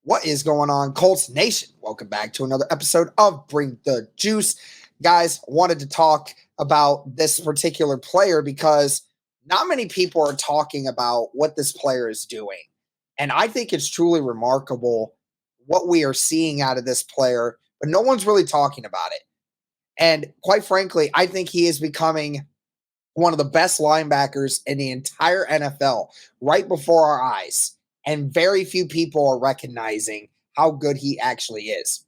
What is going on, Colts Nation? Welcome back to another episode of Bring the Juice. Guys, wanted to talk about this particular player because not many people are talking about what this player is doing. And I think it's truly remarkable what we are seeing out of this player, but no one's really talking about it. And quite frankly, I think he is becoming one of the best linebackers in the entire NFL right before our eyes. And very few people are recognizing how good he actually is.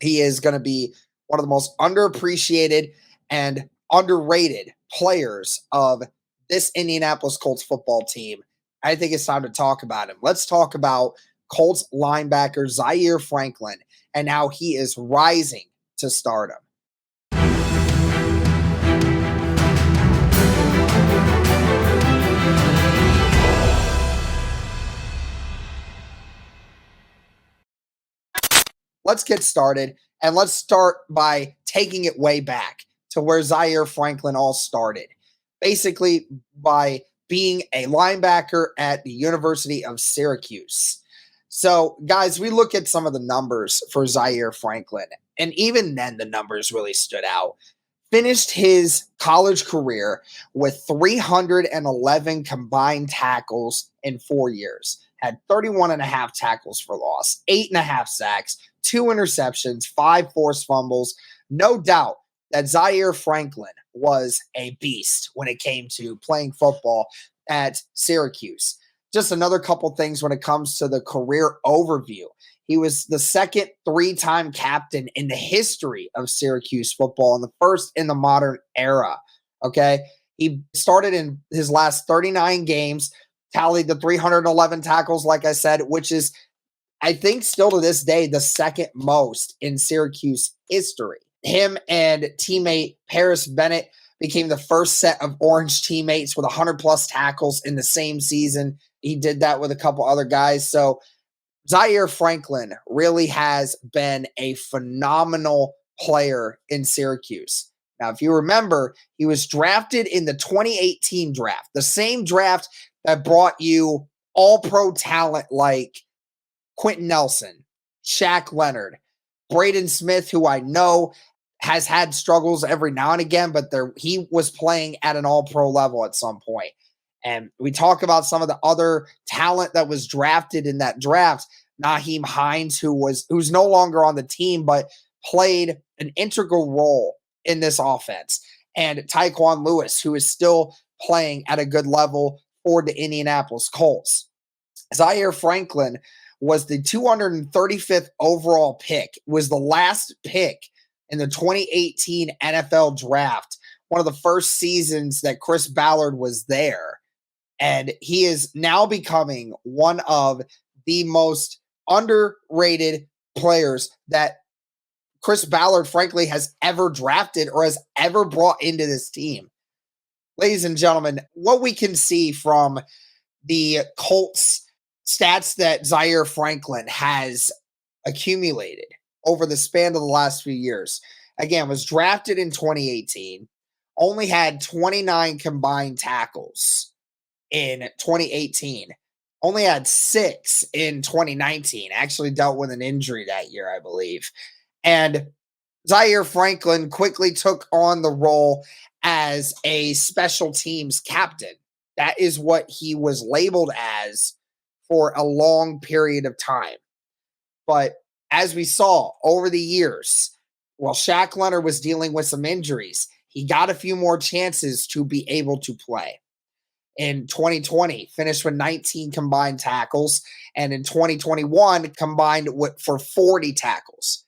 He is going to be one of the most underappreciated and underrated players of this Indianapolis Colts football team. I think it's time to talk about him. Let's talk about Colts linebacker Zaire Franklin and how he is rising to stardom. Let's get started, and let's start by taking it way back to where Zaire Franklin all started. Basically, by being a linebacker at the University of Syracuse. So, guys, we look at some of the numbers for Zaire Franklin, and even then the numbers really stood out. Finished his college career with 311 combined tackles in 4 years. Had 31 and a half tackles for loss, 8.5 sacks, 2 interceptions, 5 forced fumbles. No doubt that Zaire Franklin was a beast when it came to playing football at Syracuse. Just another couple things when it comes to the career overview. He was the second 3-time captain in the history of Syracuse football and the first in the modern era. Okay. He started in his last 39 games, tallied the 311 tackles, like I said, which is, I think, still to this day, the second most in Syracuse history. Him and teammate Paris Bennett became the first set of orange teammates with 100-plus tackles in the same season. He did that with a couple other guys. So Zaire Franklin really has been a phenomenal player in Syracuse. Now, if you remember, he was drafted in the 2018 draft, the same draft that brought you all-pro talent like Quentin Nelson, Shaq Leonard, Braden Smith, who I know has had struggles every now and again, but he was playing at an all-pro level at some point. And we talk about some of the other talent that was drafted in that draft. Nyheim Hines, who's no longer on the team, but played an integral role in this offense. And Tyquan Lewis, who is still playing at a good level for the Indianapolis Colts. Zaire Franklin was the 235th overall pick, was the last pick in the 2018 NFL draft, one of the first seasons that Chris Ballard was there. And he is now becoming one of the most underrated players that Chris Ballard, frankly, has ever drafted or has ever brought into this team. Ladies and gentlemen, what we can see from the Colts stats that Zaire Franklin has accumulated over the span of the last few years. Again, was drafted in 2018, only had 29 combined tackles in 2018, only had 6 in 2019, actually dealt with an injury that year, I believe. And Zaire Franklin quickly took on the role as a special teams captain. That is what he was labeled as for a long period of time. But as we saw over the years, while Shaq Leonard was dealing with some injuries, he got a few more chances to be able to play. In 2020, finished with 19 combined tackles, and in 2021, combined for 40 tackles.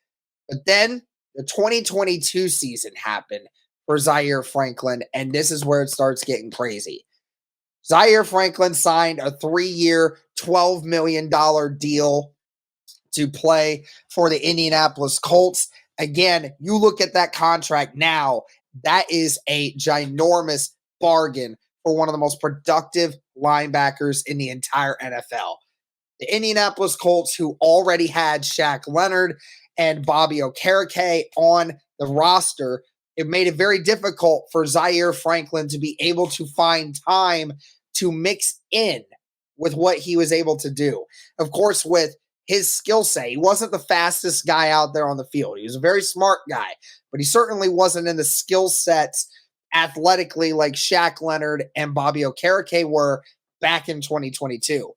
But then the 2022 season happened for Zaire Franklin, and this is where it starts getting crazy. Zaire Franklin signed a 3-year, $12 million deal to play for the Indianapolis Colts. Again, you look at that contract now, that is a ginormous bargain for one of the most productive linebackers in the entire NFL. The Indianapolis Colts, who already had Shaq Leonard and Bobby Okereke on the roster, it made it very difficult for Zaire Franklin to be able to find time to mix in with what he was able to do. Of course, with his skill set. He wasn't the fastest guy out there on the field. He was a very smart guy, but he certainly wasn't in the skill sets athletically like Shaq Leonard and Bobby Okereke were back in 2022.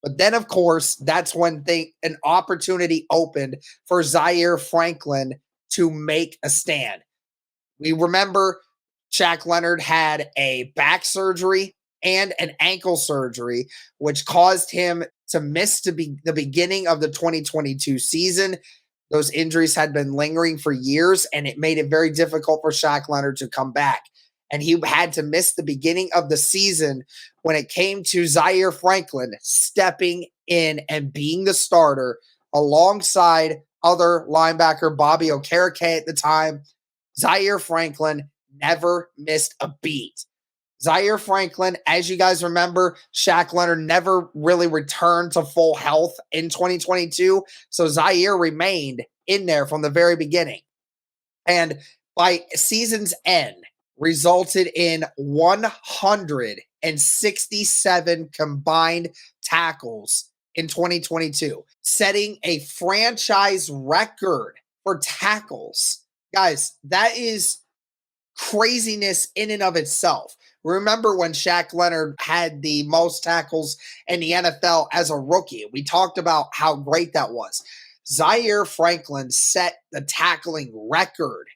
But then, of course, that's when an opportunity opened for Zaire Franklin to make a stand. We remember Shaq Leonard had a back surgery and an ankle surgery, which caused him to miss the beginning of the 2022 season. Those injuries had been lingering for years, and it made it very difficult for Shaq Leonard to come back. And he had to miss the beginning of the season when it came to Zaire Franklin stepping in and being the starter alongside other linebacker Bobby Okereke at the time. Zaire Franklin never missed a beat. Zaire Franklin, as you guys remember, Shaq Leonard never really returned to full health in 2022. So Zaire remained in there from the very beginning. And by season's end, resulted in 167 combined tackles in 2022, setting a franchise record for tackles. Guys, that is craziness in and of itself. Remember when Shaq Leonard had the most tackles in the NFL as a rookie? We talked about how great that was. Zaire Franklin set the tackling record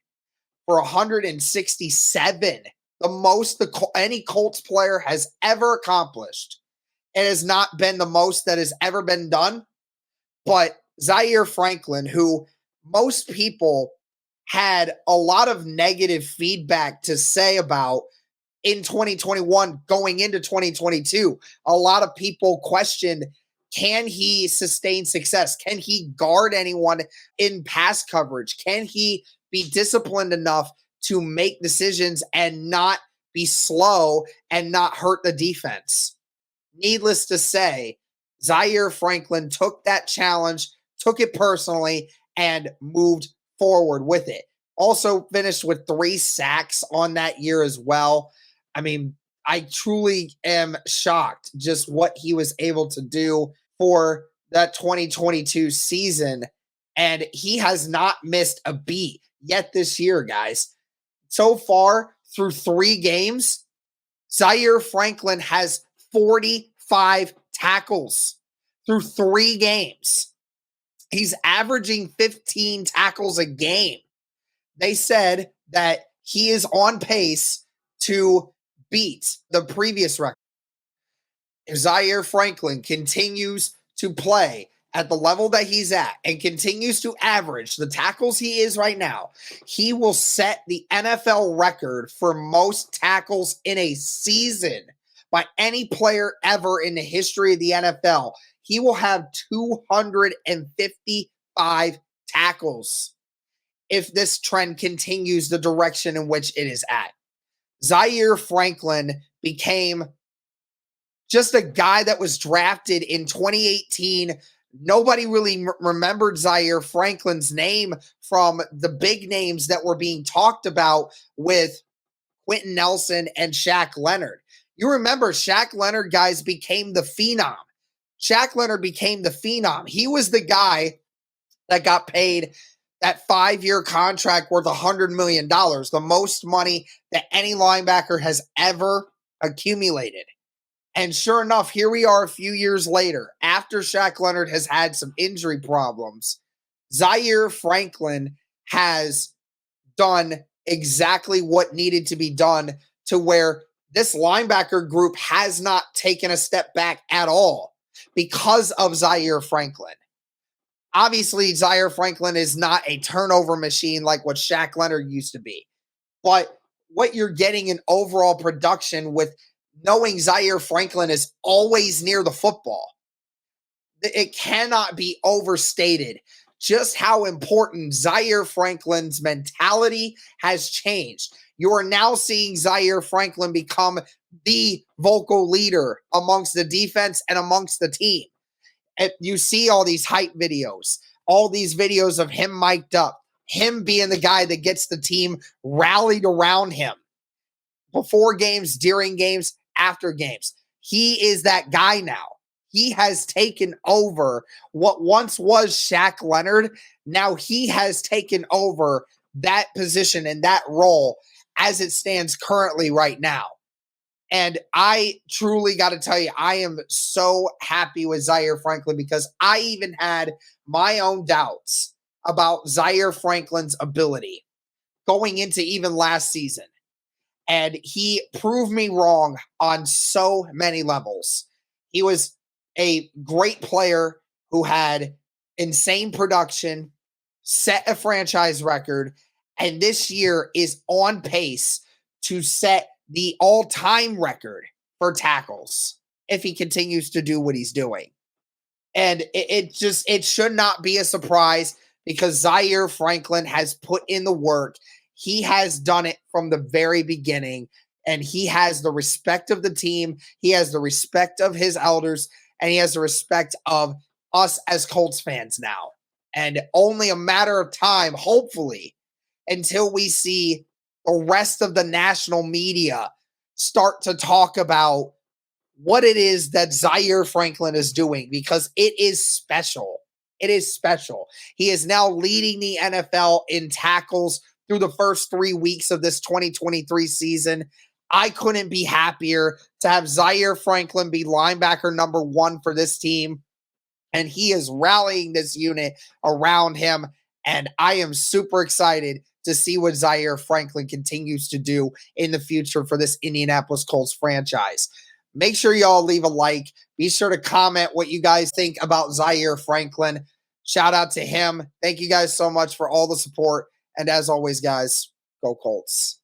for 167, the most any Colts player has ever accomplished. It has not been the most that has ever been done, but Zaire Franklin, who most people had a lot of negative feedback to say about in 2021 going into 2022, a lot of people questioned, can he sustain success? Can he guard anyone in pass coverage? Can he be disciplined enough to make decisions and not be slow and not hurt the defense? Needless to say, Zaire Franklin took that challenge, took it personally, and moved forward with it. Also finished with 3 sacks on that year as well. I mean, I truly am shocked just what he was able to do for that 2022 season. And he has not missed a beat yet this year, guys. So far, through 3 games, Zaire Franklin has 45 tackles through 3 games. He's averaging 15 tackles a game. They said that he is on pace to beat the previous record. If Zaire Franklin continues to play at the level that he's at and continues to average the tackles he is right now, he will set the NFL record for most tackles in a season by any player ever in the history of the NFL. He will have 255 tackles if this trend continues the direction in which it is at. Zaire Franklin became just a guy that was drafted in 2018. Nobody really remembered Zaire Franklin's name from the big names that were being talked about with Quentin Nelson and Shaq Leonard. You remember Shaq Leonard, guys, became the phenom. Shaq Leonard became the phenom. He was the guy that got paid that 5-year contract worth $100 million, the most money that any linebacker has ever accumulated. And sure enough, here we are a few years later, after Shaq Leonard has had some injury problems. Zaire Franklin has done exactly what needed to be done to where this linebacker group has not taken a step back at all because of Zaire Franklin. Obviously, Zaire Franklin is not a turnover machine like what Shaq Leonard used to be. But what you're getting in overall production with knowing Zaire Franklin is always near the football, it cannot be overstated just how important Zaire Franklin's mentality has changed. You are now seeing Zaire Franklin become the vocal leader amongst the defense and amongst the team. You see all these hype videos, all these videos of him mic'd up, him being the guy that gets the team rallied around him before games, during games, after games. He is that guy now. he has taken over what once was Shaq Leonard. Now he has taken over that position and that role as it stands currently right now. And I truly got to tell you, I am so happy with Zaire Franklin because I even had my own doubts about Zaire Franklin's ability going into even last season. And he proved me wrong on so many levels. He was a great player who had insane production, set a franchise record, and this year is on pace to set the all-time record for tackles if he continues to do what he's doing. And it should not be a surprise because Zaire Franklin has put in the work. He has done it from the very beginning, and he has the respect of the team. He has the respect of his elders, and he has the respect of us as Colts fans now. And only a matter of time, hopefully, until we see the rest of the national media start to talk about what it is that Zaire Franklin is doing, because it is special. It is special. He is now leading the NFL in tackles through the first 3 weeks of this 2023 season. I couldn't be happier to have Zaire Franklin be linebacker number 1 for this team. And he is rallying this unit around him. And I am super excited to see what Zaire Franklin continues to do in the future for this Indianapolis Colts franchise. Make sure y'all leave a like. Be sure to comment what you guys think about Zaire Franklin. Shout out to him. Thank you guys so much for all the support. And as always, guys, go Colts.